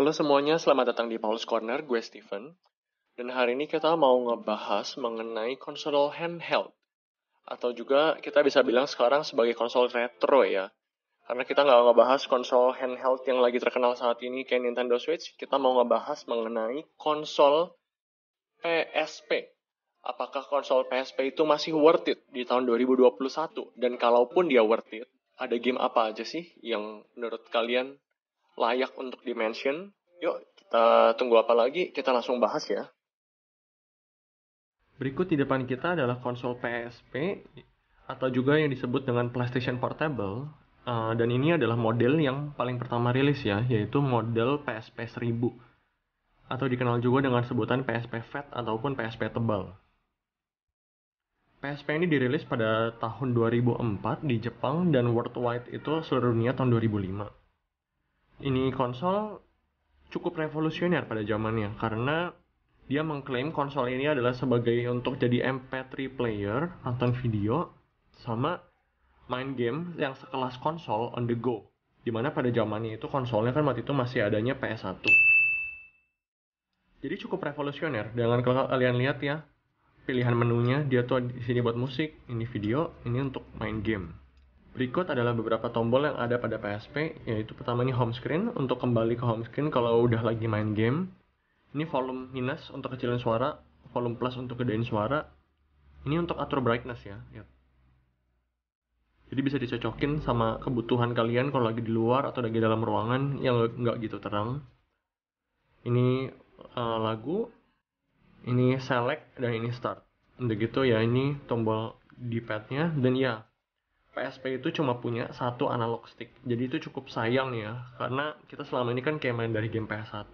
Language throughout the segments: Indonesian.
Halo semuanya, selamat datang di Paul's Corner, gue Steven. Dan hari ini kita mau ngebahas mengenai konsol handheld. Atau juga kita bisa bilang sekarang sebagai konsol retro ya. Karena kita nggak ngebahas konsol handheld yang lagi terkenal saat ini kayak Nintendo Switch, kita mau ngebahas mengenai konsol PSP. Apakah konsol PSP itu masih worth it di tahun 2021? Dan kalaupun dia worth it, ada game apa aja sih yang menurut kalian layak untuk di-mention? Yuk, kita tunggu apa lagi? Kita langsung bahas ya. Berikut di depan kita adalah konsol PSP atau juga yang disebut dengan PlayStation Portable. Dan ini adalah model yang paling pertama rilis ya, yaitu model PSP 1000 atau dikenal juga dengan sebutan PSP Fat ataupun PSP tebal. PSP ini dirilis pada tahun 2004 di Jepang dan worldwide itu seluruh dunia tahun 2005. Ini konsol cukup revolusioner pada zamannya karena dia mengklaim konsol ini adalah sebagai untuk jadi MP3 player, nonton video, sama main game yang sekelas konsol on the go. Dimana pada zamannya itu konsolnya kan waktu itu masih adanya PS1. Jadi cukup revolusioner. Dengan kalau kalian lihat ya, pilihan menunya dia tuh di sini buat musik, ini video, ini untuk main game. Berikut adalah beberapa tombol yang ada pada PSP, yaitu pertamanya home screen untuk kembali ke home screen kalau udah lagi main game. Ini volume minus untuk kecilin suara, volume plus untuk gedein suara. Ini untuk atur brightness ya. Jadi bisa dicocokin sama kebutuhan kalian kalau lagi di luar atau lagi dalam ruangan yang nggak gitu terang. Ini lagu, ini select, dan ini start. Udah gitu ya, ini tombol D-pad-nya. Dan ya, PSP itu cuma punya satu analog stick. Jadi itu cukup sayang ya, karena kita selama ini kan kayak main dari game PS1,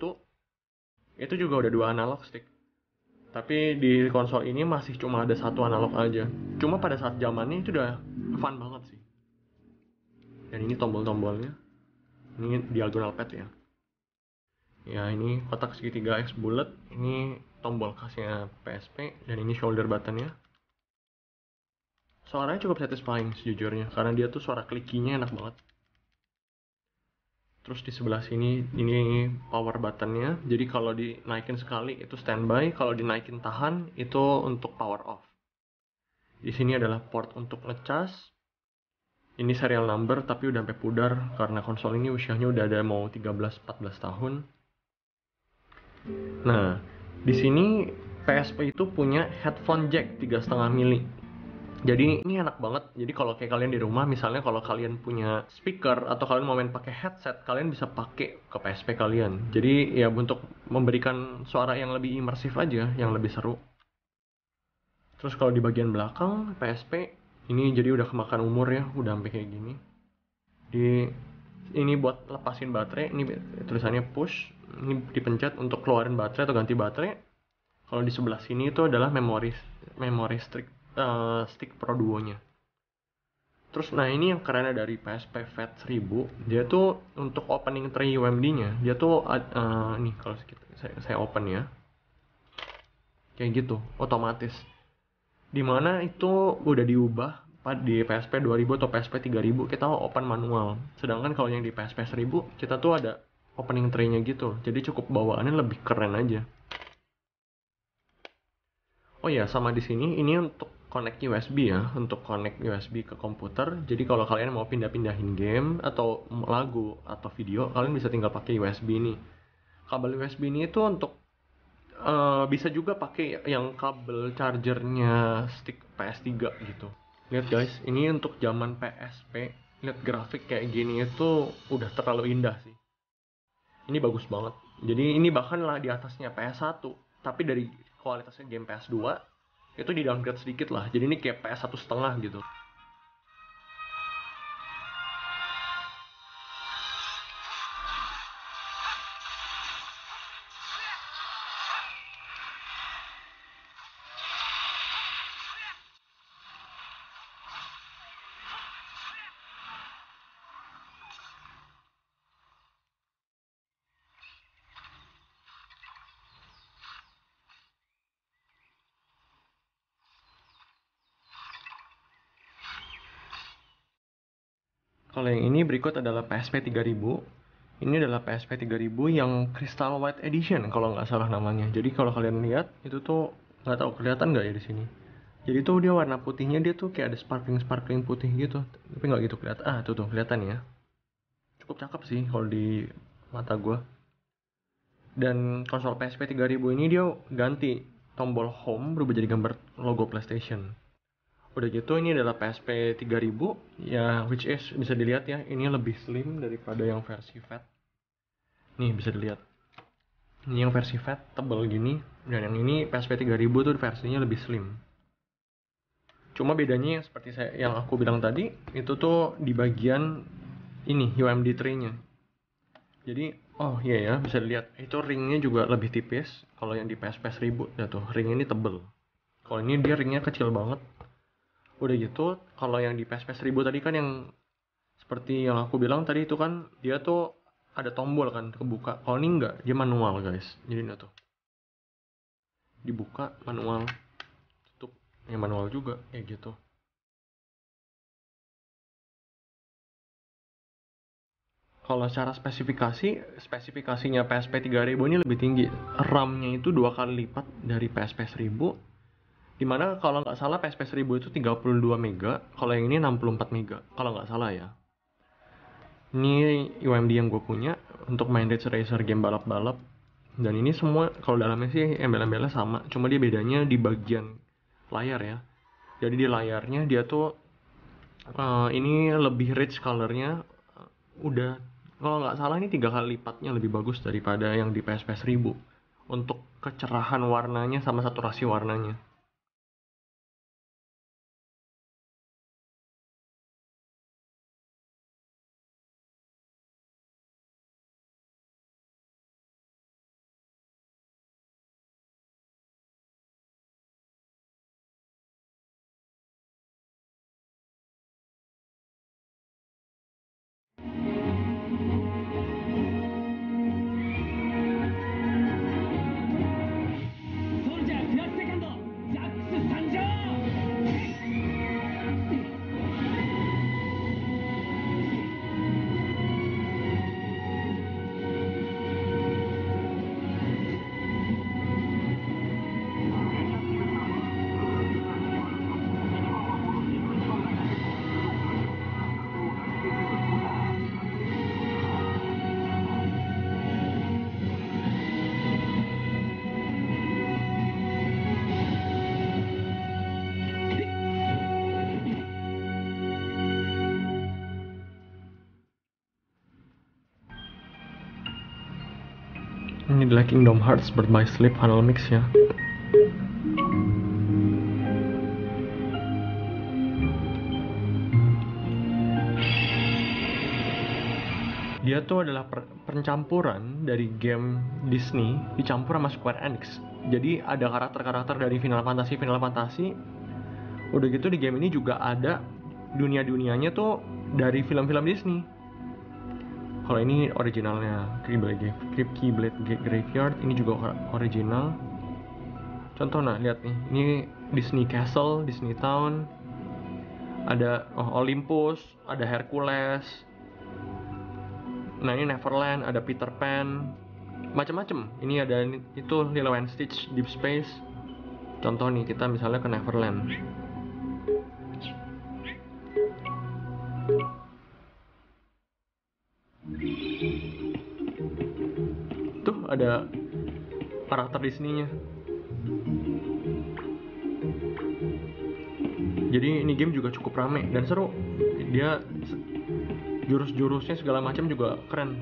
itu juga udah dua analog stick. Tapi di konsol ini masih cuma ada satu analog aja. Cuma pada saat zamannya itu udah fun banget sih. Dan ini tombol-tombolnya. Ini diagonal pad ya. Ya ini kotak segitiga X bulat. Ini tombol khasnya PSP. Dan ini shoulder buttonnya. Suaranya cukup satisfying sejujurnya. Karena dia tuh suara klikinya enak banget. Terus di sebelah sini ini power buttonnya. Jadi kalau dinaikin sekali itu standby. Kalau dinaikin tahan itu untuk power off. Di sini adalah port untuk ngecas. Ini serial number tapi udah sampai pudar karena konsol ini usianya udah ada mau 13-14 tahun. Nah, di sini PSP itu punya headphone jack 3,5 mili. Jadi ini enak banget. Jadi kalau kayak kalian di rumah misalnya kalau kalian punya speaker atau kalian mau main pakai headset, kalian bisa pakai ke PSP kalian. Jadi ya untuk memberikan suara yang lebih imersif aja, yang lebih seru. Terus kalau di bagian belakang PSP ini jadi udah kemakan umur ya, udah sampai kayak gini. Ini buat lepasin baterai, ini tulisannya push, ini dipencet untuk keluarin baterai atau ganti baterai. Kalau di sebelah sini itu adalah memori stick Pro Duo-nya. Terus nah ini yang keren dari PSP Fat 1000, dia tuh untuk opening tray UMD-nya, dia tuh nih kalau saya open ya. Kayak gitu, otomatis. Dimana itu udah diubah di PSP 2000 atau PSP 3000 kita open manual. Sedangkan kalau yang di PSP 1000 kita tuh ada opening tray-nya gitu. Jadi cukup bawaannya lebih keren aja. Oh ya, sama di sini ini untuk connect USB ya, untuk connect USB ke komputer. Jadi kalau kalian mau pindah-pindahin game atau lagu atau video, kalian bisa tinggal pakai USB ini. Kabel USB ini itu untuk bisa juga pakai yang kabel chargernya stick PS3 gitu. Lihat guys, ini untuk zaman PSP. Lihat grafik kayak gini itu udah terlalu indah sih. Ini bagus banget. Jadi ini bahkan lah di atasnya PS1. Tapi dari kualitasnya game PS2 itu di downgrade sedikit lah. Jadi ini kayak PS1,5 gitu. Kalau yang ini berikut adalah PSP 3000. Ini adalah PSP 3000 yang Crystal White Edition kalau nggak salah namanya. Jadi kalau kalian lihat itu tuh nggak tahu kelihatan nggak ya di sini. Jadi tuh dia warna putihnya dia tuh kayak ada sparkling putih gitu. Tapi nggak gitu kelihatan. Ah tuh kelihatan ya. Cukup cakep sih kalau di mata gue. Dan konsol PSP 3000 ini dia ganti tombol home berubah jadi gambar logo PlayStation. Udah gitu ini adalah PSP 3000 ya, which is bisa dilihat ya, ini lebih slim daripada yang versi fat. Nih bisa dilihat. Ini yang versi fat tebal gini, dan yang ini PSP 3000 tuh versinya lebih slim. Cuma bedanya seperti yang aku bilang tadi, itu tuh di bagian ini UMD tray-nya. Jadi oh iya ya, bisa dilihat itu ringnya juga lebih tipis. Kalau yang di PSP 1000 ya tuh ringnya ini tebel. Kalau ini dia ringnya kecil banget. Udah gitu, kalau yang di PSP 1000 tadi kan yang seperti yang aku bilang tadi itu kan dia tuh ada tombol kan kebuka. Kalau ini enggak, dia manual guys. Jadi ini tuh dibuka manual, tutup ya manual juga kayak gitu. Kalau secara spesifikasinya PSP 3000 ini lebih tinggi. RAM-nya itu 2 kali lipat dari PSP 1000. Dimana kalau nggak salah PSP 1000 itu 32 mega, kalau yang ini 64 mega, kalau nggak salah ya. Ini UMD yang gue punya untuk main Ridge Racer game balap-balap. Dan ini semua kalau dalamnya sih embel-embelnya sama, cuma dia bedanya di bagian layar ya. Jadi di layarnya dia tuh ini lebih rich colornya, udah kalau nggak salah ini 3 kali lipatnya lebih bagus daripada yang di PSP 1000 untuk kecerahan warnanya sama saturasi warnanya. Ini adalah Kingdom Hearts Birth by Sleep Final Mix ya. Dia tuh adalah pencampuran dari game Disney dicampur sama Square Enix. Jadi ada karakter-karakter dari Final Fantasy. Udah gitu di game ini juga ada dunia-dunianya tuh dari film-film Disney. Kalau ini originalnya Keyblade Graveyard, ini juga original. Contoh nah lihat nih, ini Disney Castle, Disney Town, ada Olympus, ada Hercules. Nah ini Neverland, ada Peter Pan, macam-macam. Ini ada itu Lilo and Stitch Deep Space. Contoh nih kita misalnya ke Neverland. Tuh ada karakter Disney-nya. Jadi ini game juga cukup rame dan seru. Dia jurus-jurusnya segala macam juga keren.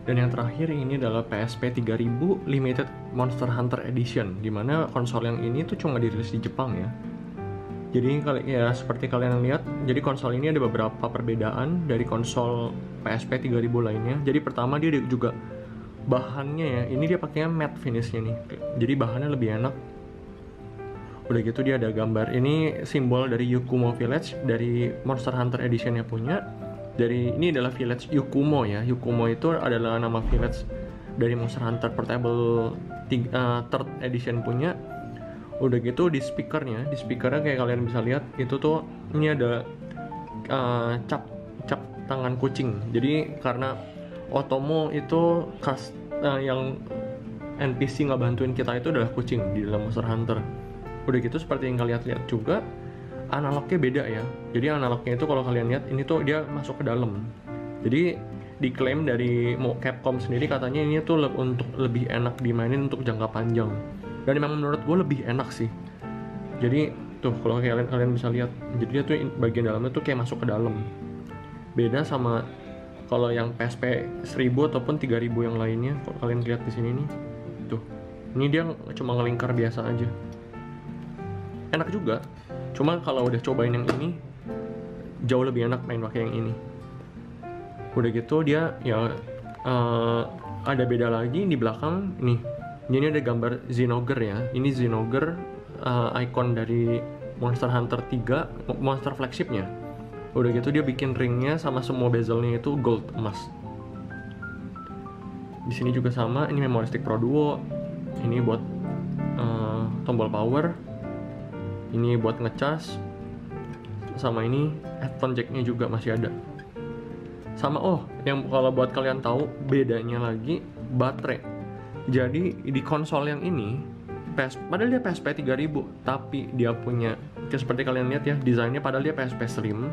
Dan yang terakhir ini adalah PSP 3000 Limited Monster Hunter Edition, dimana konsol yang ini tuh cuma dirilis di Jepang ya. Jadi ya seperti kalian lihat, jadi konsol ini ada beberapa perbedaan dari konsol PSP 3000 lainnya. Jadi pertama dia juga bahannya ya, ini dia pakainya matte finishnya nih, jadi bahannya lebih enak. Udah gitu dia ada gambar, ini simbol dari Yukumo Village dari Monster Hunter Edition-nya punya. Ini adalah village Yukumo ya. Yukumo itu adalah nama village dari Monster Hunter Portable 3rd Edition punya. Udah gitu di speakernya kayak kalian bisa lihat itu tuh ini ada cap tangan kucing. Jadi karena Otomo itu yang NPC ngebantuin kita itu adalah kucing di dalam Monster Hunter. Udah gitu seperti yang kalian lihat juga analognya beda ya. Jadi analognya itu kalau kalian lihat ini tuh dia masuk ke dalam. Jadi diklaim dari Capcom sendiri katanya ini tuh untuk lebih enak dimainin untuk jangka panjang. Dan memang menurut gue lebih enak sih. Jadi tuh kalau kalian bisa lihat, jadi dia tuh bagian dalamnya tuh kayak masuk ke dalam. Beda sama kalau yang PSP 1000 ataupun 3000 yang lainnya. Kalau kalian lihat di sini nih, tuh ini dia cuma ngelingkar biasa aja. Enak juga. Cuma kalau udah cobain yang ini jauh lebih enak main pakai yang ini. Udah gitu dia ya ada beda lagi di belakang nih. Ini ada gambar Zinogre ya. Ini Zinogre icon dari Monster Hunter 3 monster flagshipnya. Udah gitu dia bikin ringnya sama semua bezelnya itu gold emas. Di sini juga sama. Ini memory stick Pro Duo. Ini buat tombol power. Ini buat ngecas, sama ini headphone jacknya juga masih ada. Sama yang kalau buat kalian tahu bedanya lagi baterai. Jadi di konsol yang ini padahal dia PSP 3000, tapi dia punya seperti kalian lihat ya desainnya, padahal dia PSP Slim,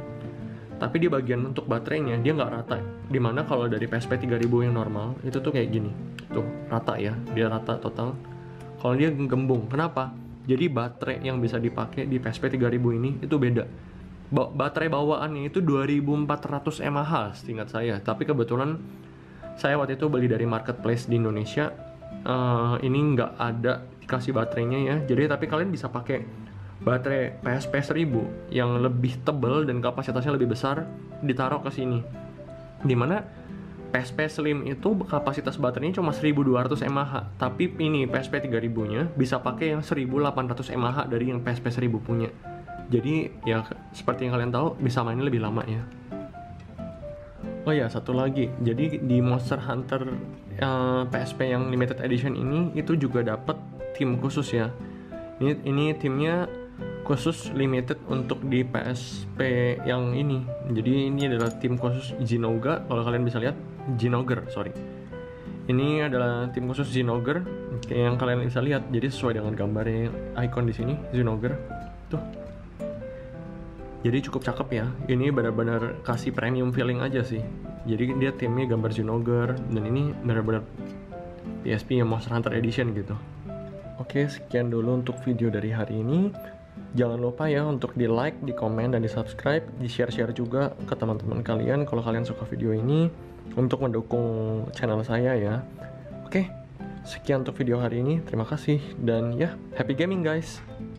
tapi di bagian untuk baterainya dia nggak rata. Dimana kalau dari PSP 3000 yang normal itu tuh kayak gini, tuh rata ya, dia rata total. Kalau dia gembung, kenapa? Jadi baterai yang bisa dipakai di PSP 3000 ini itu beda. Baterai bawaannya itu 2400 mAh seingat saya. Tapi kebetulan saya waktu itu beli dari marketplace di Indonesia. Ini nggak ada dikasih baterainya ya. Jadi tapi kalian bisa pakai baterai PSP 1000 yang lebih tebal dan kapasitasnya lebih besar, ditaruh ke sini. Dimana PSP Slim itu kapasitas baterainya cuma 1200 mAh, tapi ini PSP 3000-nya bisa pakai yang 1800 mAh dari yang PSP 1000 punya. Jadi ya seperti yang kalian tahu bisa mainnya lebih lama ya. Oh ya, satu lagi. Jadi di Monster Hunter PSP yang limited edition ini itu juga dapat tim khusus ya. Ini timnya khusus limited untuk di PSP yang ini. Jadi ini adalah tim khusus Zinogre. Kalau kalian bisa lihat Zinogre, sorry. Ini adalah tim khusus Zinogre kayak yang kalian bisa lihat. Jadi sesuai dengan gambarnya icon di sini Zinogre. Tuh. Jadi cukup cakep ya. Ini benar-benar kasih premium feeling aja sih. Jadi dia timnya gambar Zinogre dan ini benar-benar PSP yang Monster Hunter Edition gitu. Oke, sekian dulu untuk video dari hari ini. Jangan lupa ya untuk di like, di komen, dan di subscribe, di share-share juga ke teman-teman kalian kalau kalian suka video ini untuk mendukung channel saya ya. Oke, sekian untuk video hari ini. Terima kasih dan ya, happy gaming guys.